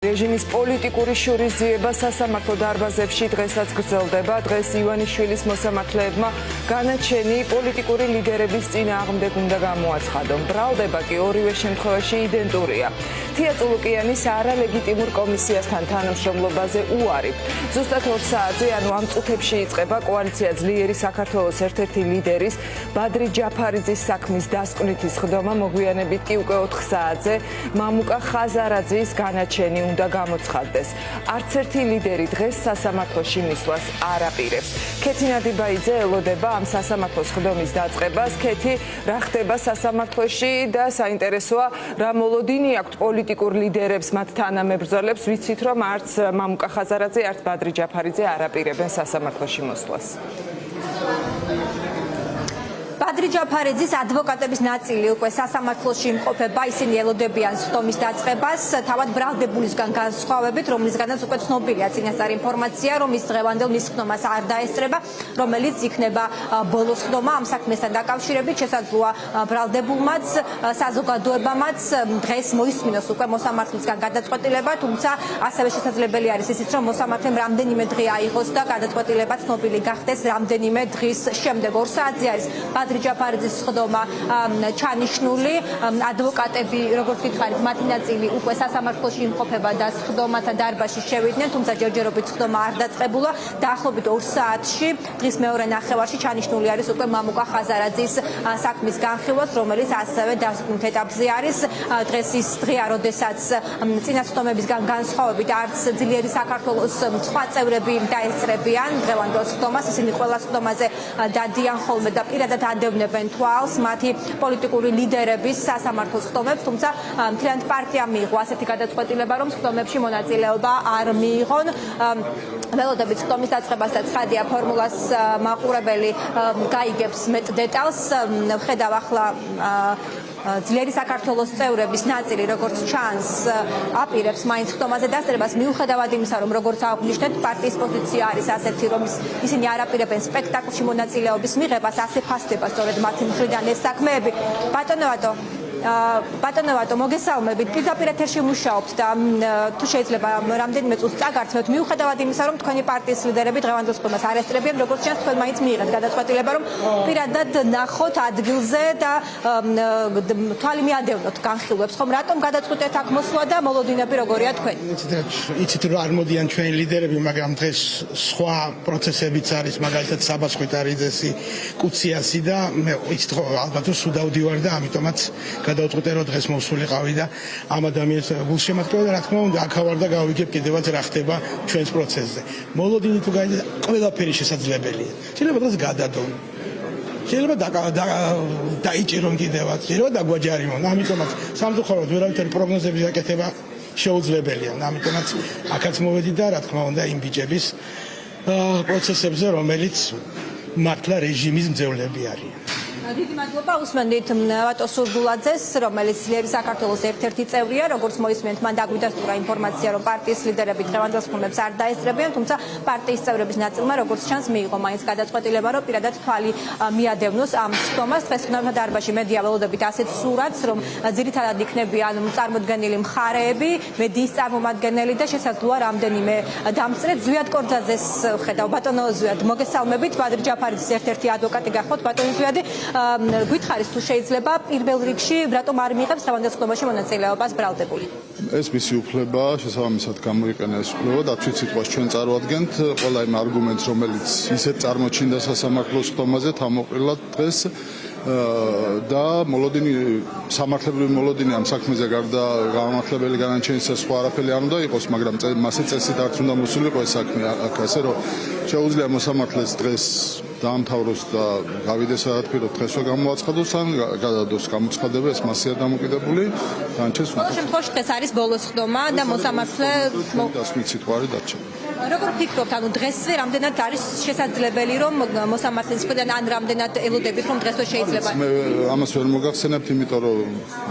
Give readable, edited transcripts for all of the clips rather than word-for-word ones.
რეჟიმის პოლიტიკური შურისძიება სასამართლო დარბაზებში დღესაც გრძელდება. დღეს ივანიშვილის მოსამართლეებმა განაჩენი პოლიტიკური ლიდერების წინააღმდეგ უნდა გამოაცხადონ. ბრალდება კი ორივე შემთხვევაში იდენტურია. თია წულუკიანის არალეგიტიმურ კომისიასთან თანამშრომლობაზე უარი. ზუსტად 2 საათზე, ანუ ამ წუთებში იწყება კოალიცია ძლიერი საქართველოს ერთ-ერთი ლიდერის ბადრი ჯაფარიძის საქმის დასკვნითი სხდომა. მოგვიანებით კი უკვე 4 საათზე მამუკა ხაზარაძის განაჩენი უნდა გამოცხადდეს. არც ერთი ლიდერი დღეს სასამართლოში მისვლას არ აპირებს. ქეთი ნადიბაიძე ელოდება ამ სასამართლოს სხდომის დაწყებას. ქეთი, რა ხდება სასამართლოში და საინტერესოა, რა მოლოდინი აქვთ პოლიტიკურ ლიდერებს, მათ თანამებრძოლებს. ვიცით, რომ არც მამუკა ხაზარაძე, არც ბადრი ჯაფარიძე არ აპირებენ სასამართლოში მოსვლას. ბადრი ჯაფარიძის ადვოკატების ნაწილი უკვე სასამართლოში იმყოფება, ისინი ელოდებიან სხდომის დაწყებას, თავად ბრალდებულისგან განსხვავებით, რომლისგანაც უკვე ცნობილია წინასწარ ინფორმაცია, რომ ის დღევანდელ მის სხდომას არ დაესწრება, რომელიც იქნება ბოლო სხდომა ამ საქმესთან დაკავშირებით. შესაძლოა ბრალდებულმაც, საზოგადოებამაც დღეს მოისმინოს უკვე მოსამართლისგან გადაწყვეტილება, თუმცა ასევე შესაძლებელი არის ისიც, რომ მოსამართლემ რამდენიმე დღე აიღოს და გადაწყვეტილება ცნობილი გახდეს რამდენიმე დღის შემდეგ. 2 საათზე არის ბადრი ჯაფარიძის სხდომა ჩანიშნული. ადვოკატები, როგორც გითხარით, მათი ნაწილი უკვე სასამართლოში იმყოფება და სხდომათა დარბაზში შევიდნენ, თუმცა ჯერჯერობით სხდომა არ დაწყებულა. დაახლოებით 2 საათში, დღის მეორე ნახევარში ჩანიშნული არის უკვე მამუკა ხაზარაძის საქმის განხილვაც, რომელიც ასევე დასკვნით ეტაპზე არის. დღეს ის დღეა, როდესაც წინა სხდომებისგან განსხვავებით არც ძლიერი საქართველოს სხვა წევრები დაესწრებიან დღევანდელ სხდომას. ისინი ყველა სხდომაზე დადიან ხოლმე და პირადად ადევნებენ თვალს მათი პოლიტიკური ლიდერების სასამართლო სხდომებს, თუმცა მთლიანად პარტიამ მიიღო ასეთი გადაწყვეტილება, რომ სხდომებში მონაწილეობა არ მიიღონ. ველოდებით სხდომის დაწყებასა ცხადია, ფორმულას მაყურებელი გაიგებს მეტ დეტალს. ვხედავ ახლა ძლიერი საქართველოს წევრების ნაწილი, როგორც ჩანს, აპირებს მაინც სხდომაზე დასწრებას, მიუხედავად იმისა, რომ როგორც აღვნიშნეთ, პარტიის პოზიცია არის ასეთი, რომ ისინი არ აპირებენ სპექტაკლში მონაწილეობის მიღებას, ასე ფასდება სწორედ მათი მხრიდან ეს საქმეები. ბატონო ვატო, მოგესალმებით. პირდაპირ ეთერში მუშაობთ და თუ შეიძლება რამდენიმე წუთს წაგართმევთ, მიუხედავად იმისა, რომ თქვენი პარტიის ლიდერები დღევანდელ სხდომას არ ესწრებიან, როგორც ჩანს, თქვენ მაინც მიიღეთ გადაწყვეტილება, რომ პირადად ნახოთ ადგილზე და თვალი მიადევნოთ განხილვებს, ხომ? რატომ გადაწყვეტეთ აქ მოსვლა და მოლოდინები როგორია თქვენი? იცით რომ არ მოდიან ჩვენი ლიდერები, მაგრამ დღეს სხვა პროცესებიც არის, მაგალითად საბას ხვიტარიძესი, კუციასი და მე იცით რომ ალბათ სუდავდივარ და ამიტომაც გადავწყვეტე რომ დღეს მოსულიყავი და ამ ადამიანს გულშემატკივრა და რა თქმა უნდა აქავარ და გავიგებ კიდევაც რა ხდება ჩვენს პროცესზე. მოლოდინი თუ გაიგეთ, ყველაფერი შესაძლებელია. შეიძლება დღეს გადადონ. შეიძლება დაიჭირონ კიდევაც, შეიძლება დაგვაჯარიმონ. ამიტომაც სამწუხაროდ ვერავითარი პროგნოზების გაკეთება შეუძლებელია. ამიტომაც აქაც მოვედი და რა თქმა უნდა იმ ბიჭების პროცესებზე, რომელიც მართლა რეჟიმის მძევლები არიან. დიდი მადლობა. უსმენთ ვატო სურგულაძეს, რომელიც ძლიერი საქართველოს ერთ-ერთი წევრია, როგორც მოისმენთ, მან დაგვიდასტურა ინფორმაცია, რომ პარტიის ლიდერები დღევანდელ სხდომებს არ დაესწრებიან, თუმცა პარტიის წევრების ნაწილმა, როგორც ჩანს, მიიღო მაინც გადაწყვეტილება, რომ პირადად თვალი მიადევნოს ამ სხდომას. დღეს სხდომათა დარბაზში მედია ველოდებით ასეთ სურათს, რომ ძირითადად იქნებიან წარმოდგენილი მხარეები, მედიის წარმომადგენელი და შესაძლოა რამდენიმე დამწრე. ზვიად კორძაძეს ხედავ. ბატონო ზვიად, მოგესალმებით. ბადრი ჯაფარიძის ერთ-ერთი ადვოკატი გახოთ. ბატონო ზვიადი, გვითხარით თუ შეიძლება პირველ რიგში რატომ არ მიიღებს დღევანდელ სხდომაში მონაწილეობას ბრალდებული? ეს მისი უფლება, შესაბამისად გამოიყენა ეს უფლება, დაცვით სიტყვას ჩვენ წარვადგენთ ყველა იმ არგუმენტს, რომელიც ისეთ წარმოჩინდა სასამართლოს სხდომაზე თამოყრილად დღეს და მოლოდინი, სამართლებრივი მოლოდინი ამ საქმეზე გარდა გამართლებელი განაჩენისა სხვა არაფერი არ უნდა იყოს, მაგრამ მასე წესით არც უნდა მოსულიყო ეს საქმე აქ, ასე რომ შეუძლია მოსამართლეს დღეს დაამთავროს და გავიდეს არაფერი დღესვე გამოაცხადოს ან გადადოს გამოცხადება, ეს მასეა დამოკიდებული. განჩენს. ყოველ შემთხვევაში დღეს არის ბოლო სხდომა და მოსამართლე დასმით სიტყვარი დარჩა. როგორ ფიქრობთ, ანუ დღესვე რამდენად არის შესაძლებელი, რომ მოსამართლის მხრიდან ან რამდენად ელოდებით, რომ დღესვე შეიძლება? მე ამას ვერ მოგახსენებთ, იმიტომ რომ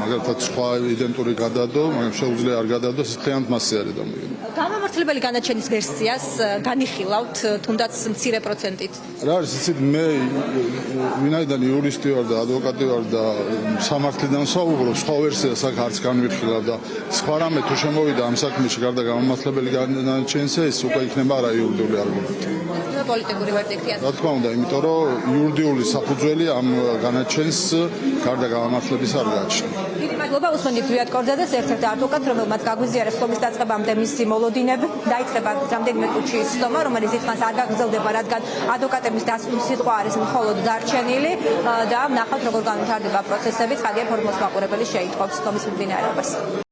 მაგალითად სხვა იდენტური გადადო, მაგრამ შეუძლია არ გადადოს, ეს დღიანთ მასზე არის დამოუკიდებელი. გამამართლებელი განაჩენის ვერსიას განიხილავთ თუნდაც მცირე პროცენტით. რა არის, იცით, მე ვინაიდან იურისტი ვარ და ადვოკატი ვარ და სამართლიდან საუბრობ, სხვა ვერსიას აქ არც განვიხილავ და სხვა რამე თუ შემოვიდა ამ საქმეში გარდა გამამართლებელი განაჩენისა, ეს უკვე იქნება არა იურიდიული არგუმენტი. პოლიტიკური ვერდიქტია. რა თქმა უნდა, იმიტომ რომ იურიდიული საფუძველი ამ განაჩენს გარდა გამამართლების არ გააჩნია. დიდი მადლობა, უსმენთ ზვიად კორძაძეს, ერთ-ერთ ადვოკატს, რომელმაც გაგვიზიარეს ხომის დაწყებამდე მისი მოლოდინები. დაიწყება რამდენიმე წუთში სხდომა, რომელიც დიდხანს არ გაგრძელდება, რადგან ადვოკატების დასვლის სიტყვა არის მხოლოდ დარჩენილი და ნახავთ, როგორ განვითარდება პროცესები. ცხადია, ფორმოს მაყურებელი შეიტყობს ხომის მიმდინარეობას.